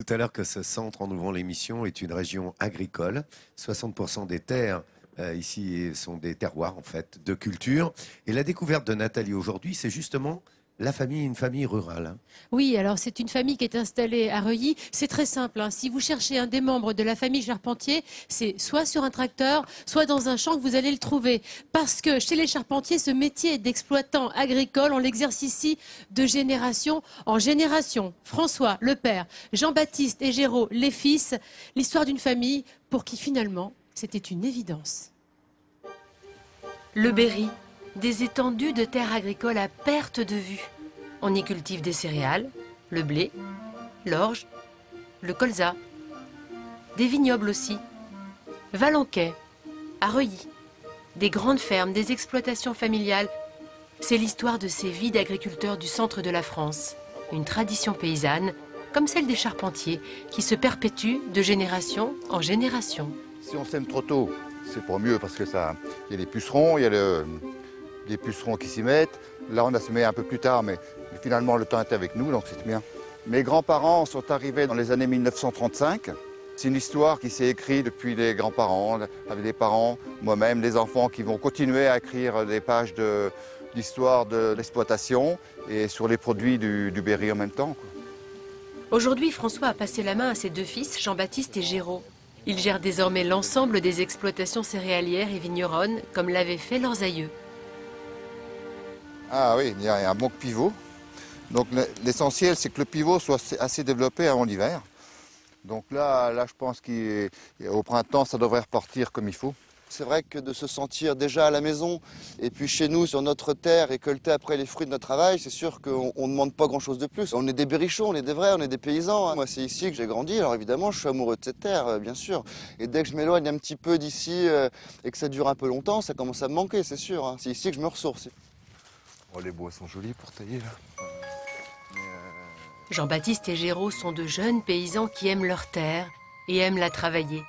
Tout à l'heure que ce centre, en ouvrant l'émission, est une région agricole. 60% des terres ici sont des terroirs, en fait, de culture. Et la découverte de Nathalie aujourd'hui, c'est justement la famille, une famille rurale, hein. Oui, alors c'est une famille qui est installée à Reuilly. C'est très simple, hein. Si vous cherchez un des membres de la famille Charpentier, c'est soit sur un tracteur, soit dans un champ que vous allez le trouver. Parce que chez les Charpentiers, ce métier d'exploitant agricole, on l'exerce ici de génération en génération. François, le père, Jean-Baptiste et Géraud, les fils. L'histoire d'une famille pour qui finalement, c'était une évidence. Le Berry, des étendues de terres agricoles à perte de vue. On y cultive des céréales, le blé, l'orge, le colza, des vignobles aussi. Valenquais, à Reuilly, des grandes fermes, des exploitations familiales. C'est l'histoire de ces vies d'agriculteurs du centre de la France. Une tradition paysanne, comme celle des Charpentiers, qui se perpétue de génération en génération. Si on sème trop tôt, c'est pour mieux parce que ça, il y a les pucerons, il y a les pucerons qui s'y mettent. Là, on a semé un peu plus tard, mais finalement, le temps était avec nous, donc c'est bien. Mes grands-parents sont arrivés dans les années 1935. C'est une histoire qui s'est écrite depuis les grands-parents, avec les parents, moi-même, les enfants qui vont continuer à écrire des pages d'histoire de l'exploitation et sur les produits du Berry en même temps, quoi. Aujourd'hui, François a passé la main à ses deux fils, Jean-Baptiste et Géraud. Ils gèrent désormais l'ensemble des exploitations céréalières et vigneronnes, comme l'avaient fait leurs aïeux. Ah oui, il y a un bon pivot. Donc l'essentiel, c'est que le pivot soit assez développé avant l'hiver. Donc là, je pense qu'au printemps, ça devrait repartir comme il faut. C'est vrai que de se sentir déjà à la maison et puis chez nous, sur notre terre, récolter après les fruits de notre travail, c'est sûr qu'on ne demande pas grand-chose de plus. On est des berrichons, on est des vrais, on est des paysans, hein. Moi, c'est ici que j'ai grandi, alors évidemment, je suis amoureux de cette terre, bien sûr. Et dès que je m'éloigne un petit peu d'ici et que ça dure un peu longtemps, ça commence à me manquer, c'est sûr, hein. C'est ici que je me ressource. Oh, les bois sont jolis pour tailler, là. Jean-Baptiste et Géraud sont de jeunes paysans qui aiment leur terre et aiment la travailler.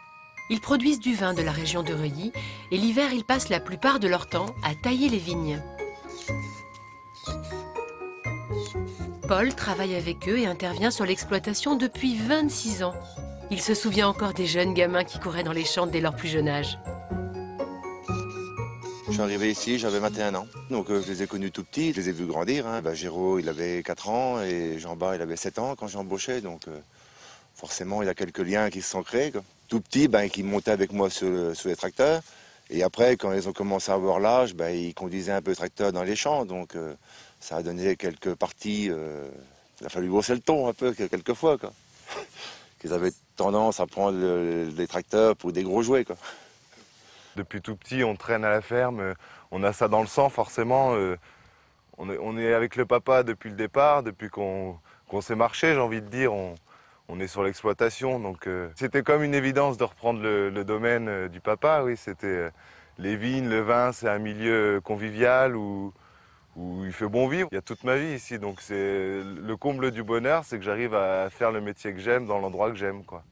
Ils produisent du vin de la région de Reuilly et l'hiver, ils passent la plupart de leur temps à tailler les vignes. Paul travaille avec eux et intervient sur l'exploitation depuis 26 ans. Il se souvient encore des jeunes gamins qui couraient dans les champs dès leur plus jeune âge. Je suis arrivé ici, j'avais 21 ans. Donc je les ai connus tout petits, je les ai vus grandir, hein. Géraud, il avait 4 ans et Jean-Baptiste, il avait 7 ans quand j'ai embauché. Donc forcément, il y a quelques liens qui se sont créés, quoi. Tout petit, qui montaient avec moi sur les tracteurs. Et après, quand ils ont commencé à avoir l'âge, ils conduisaient un peu le tracteur dans les champs. Donc ça a donné quelques parties. Il a fallu brosser le ton un peu, quelquefois, quoi. Qu'ils avaient tendance à prendre les tracteurs pour des gros jouets, quoi. Depuis tout petit, on traîne à la ferme, on a ça dans le sang forcément. On est avec le papa depuis le départ, depuis qu'on sait marcher, j'ai envie de dire. On est sur l'exploitation, donc c'était comme une évidence de reprendre le domaine du papa. Oui, c'était les vignes, le vin, c'est un milieu convivial où il fait bon vivre. Il y a toute ma vie ici, donc c'est le comble du bonheur, c'est que j'arrive à faire le métier que j'aime dans l'endroit que j'aime, quoi.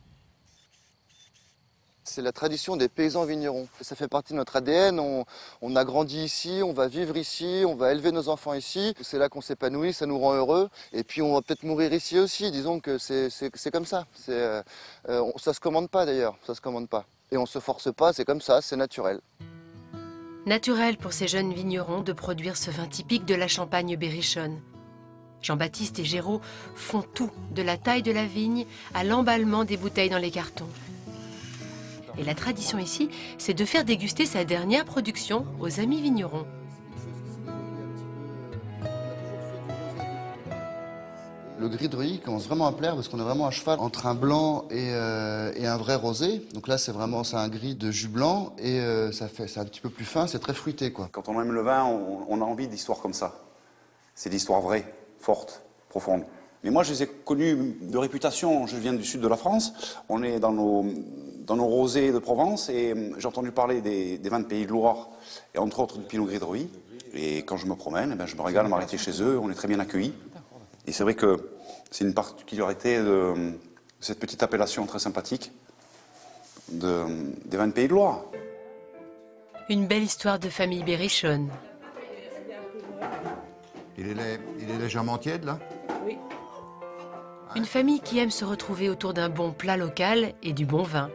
C'est la tradition des paysans vignerons. Ça fait partie de notre ADN, on a grandi ici, on va vivre ici, on va élever nos enfants ici. C'est là qu'on s'épanouit, ça nous rend heureux. Et puis on va peut-être mourir ici aussi, disons que c'est comme ça. Ça se commande pas d'ailleurs, ça se commande pas. Et on se force pas, c'est comme ça, c'est naturel. Naturel pour ces jeunes vignerons de produire ce vin typique de la Champagne berrichonne. Jean-Baptiste et Géraud font tout, de la taille de la vigne à l'emballement des bouteilles dans les cartons. Et la tradition ici, c'est de faire déguster sa dernière production aux amis vignerons. Le gris de Reuilly commence vraiment à plaire parce qu'on est vraiment à cheval entre un blanc et un vrai rosé. Donc là, c'est un gris de jus blanc et c'est un petit peu plus fin, c'est très fruité, quoi. Quand on aime le vin, on a envie d'histoires comme ça. C'est d'histoires vraies, fortes, profondes. Mais moi, je les ai connus de réputation. Je viens du sud de la France. On est dans nos rosés de Provence et j'ai entendu parler des vins de Pays de Loire et entre autres du Pinot Gris de Reuilly. Et quand je me promène, je me régale à m'arrêter chez eux. On est très bien accueillis. Et c'est vrai que c'est une particularité de cette petite appellation très sympathique des vins de Pays de Loire. Une belle histoire de famille berrichonne. Il est légèrement tiède, là? Oui. Une famille qui aime se retrouver autour d'un bon plat local et du bon vin.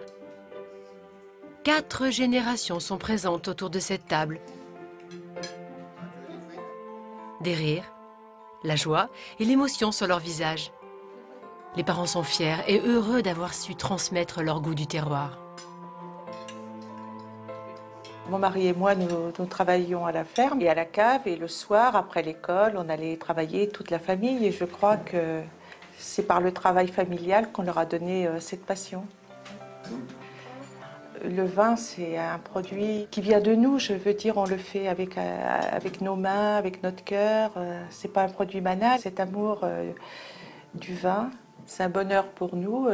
4 générations sont présentes autour de cette table. Des rires, la joie et l'émotion sur leur visage. Les parents sont fiers et heureux d'avoir su transmettre leur goût du terroir. Mon mari et moi, nous travaillions à la ferme et à la cave. Et le soir, après l'école, on allait travailler toute la famille. Et je crois que c'est par le travail familial qu'on leur a donné cette passion. Le vin, c'est un produit qui vient de nous. Je veux dire, on le fait avec nos mains, avec notre cœur. C'est pas un produit banal. Cet amour du vin, c'est un bonheur pour nous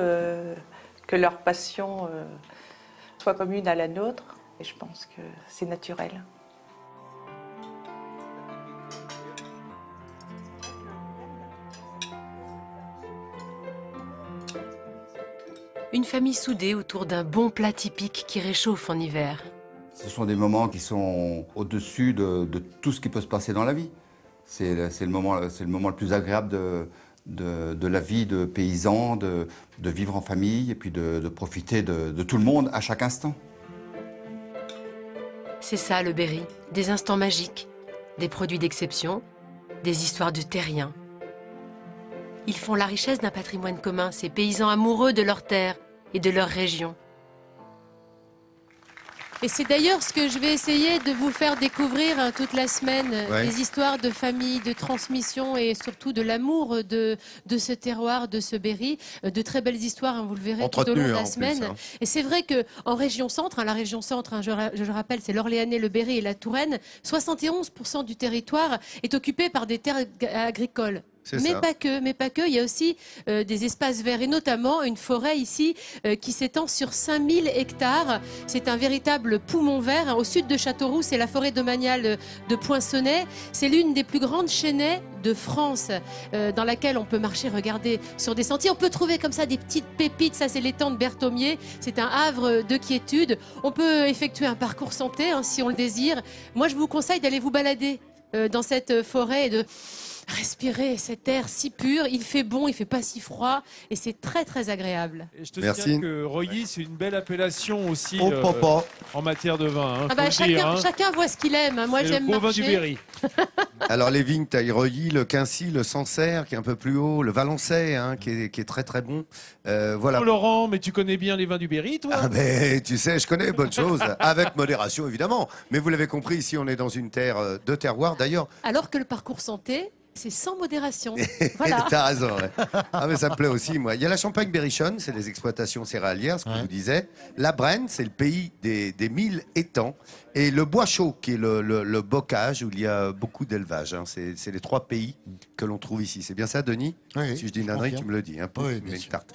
que leur passion soit commune à la nôtre. Et je pense que c'est naturel. Une famille soudée autour d'un bon plat typique qui réchauffe en hiver. Ce sont des moments qui sont au-dessus de tout ce qui peut se passer dans la vie. C'est le moment le plus agréable de la vie de paysan, de vivre en famille et puis de profiter de tout le monde à chaque instant. C'est ça le Berry, des instants magiques, des produits d'exception, des histoires de terriens. Ils font la richesse d'un patrimoine commun, ces paysans amoureux de leur terre et de leur région. Et c'est d'ailleurs ce que je vais essayer de vous faire découvrir toute la semaine, des histoires de famille, de transmission et surtout de l'amour de ce terroir, de ce Berry. De très belles histoires, vous le verrez tout au long de la semaine. Plus, Et c'est vrai qu'en région centre, la région centre, je le rappelle, c'est l'Orléanais, le Berry et la Touraine, 71% du territoire est occupé par des terres agricoles. Mais pas que, il y a aussi des espaces verts et notamment une forêt ici qui s'étend sur 5000 hectares. C'est un véritable poumon vert. Au sud de Châteauroux, c'est la forêt domaniale de Poinçonnet. C'est l'une des plus grandes chênaies de France dans laquelle on peut marcher, regarder sur des sentiers. On peut trouver comme ça des petites pépites. Ça, c'est l'étang de Berthomier. C'est un havre de quiétude. On peut effectuer un parcours santé si on le désire. Moi, je vous conseille d'aller vous balader dans cette forêt et de respirer cet air si pur. Il fait bon, il fait pas si froid et c'est très très agréable. Et je te signale que Reuilly, c'est une belle appellation aussi en matière de vin. Chacun voit ce qu'il aime. Moi, j'aime marcher. Le beau vin du Berry. Alors les vignes taille Reuilly, le Quincy, le Sancerre qui est un peu plus haut, le Valençay qui est très très bon. Voilà. Oh, Laurent, mais tu connais bien les vins du Berry, toi? Ah ben, tu sais, je connais bonnes choses, avec modération évidemment. Mais vous l'avez compris, ici on est dans une terre de terroir d'ailleurs. Alors que le parcours santé, c'est sans modération. Voilà. T'as raison. Ouais. Ah mais ça me plaît aussi, moi. Il y a la Champagne berrichonne, c'est les exploitations céréalières, ce que je vous disais. La Brenne, c'est le pays des 1000 étangs. Et le Bois Chaud, qui est le bocage, où il y a beaucoup d'élevage. C'est les 3 pays que l'on trouve ici. C'est bien ça, Denis? Oui, si je dis une ânerie, tu me le dis. Hein, oui, bien une sûr. tarte.